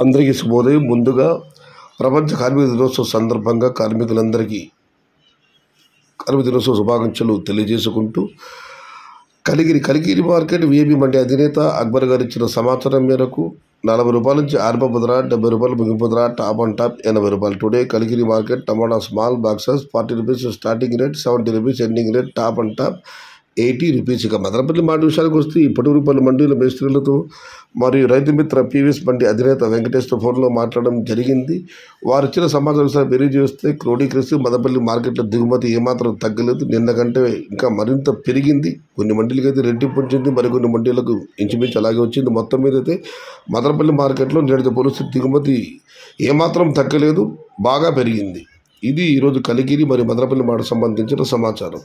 అందరికీ శుభోదయం. ముందుగా ప్రపంచ కార్మిక దినోత్సవ సందర్భంగా కార్మికులందరికీ కార్మిక దినోత్సవ శుభాకాంక్షలు తెలియజేసుకుంటూ కలికిరి మార్కెట్ విఐపి మండి అధినేత అక్బర్ గారు ఇచ్చిన సమాచారం మేరకు 40 రూపాయల నుంచి ఆరంభ ధర, 70 రూపాయలు ముగింపు ధర, టాప్ అండ్ టాప్ 80 రూపాయలు. Today Kalikiri market tomato small boxes 40 rupees starting rate, 70 rupees ending rate, top and top 80 rupees. ఇక మదనపల్లి మాట విషయానికి వస్తే ఈ పటూరుపల్లి మండీల మేస్త్రీలతో మరియు రైతు మిత్ర పీవీఎస్ మండి అధినేత వెంకటేశ్వర ఫోన్లో మాట్లాడడం జరిగింది. వారు ఇచ్చిన సమాచారం తెలియజేస్తే క్రోడీకరిస్తూ మదనపల్లి మార్కెట్లో దిగుమతి ఏమాత్రం తగ్గలేదు, నిన్న కంటే ఇంకా మరింత పెరిగింది. కొన్ని మండీలకు అయితే రెట్టింపు వచ్చింది, మరికొన్ని మండీలకు ఇంచుమించు అలాగే వచ్చింది. మొత్తం మీద అయితే మదనపల్లి మార్కెట్లో నేటితో పోలిస్తే దిగుమతి ఏమాత్రం తగ్గలేదు, బాగా పెరిగింది. ఇది ఈరోజు కలికిరి మరియు మదనపల్లి మాట సంబంధించిన సమాచారం.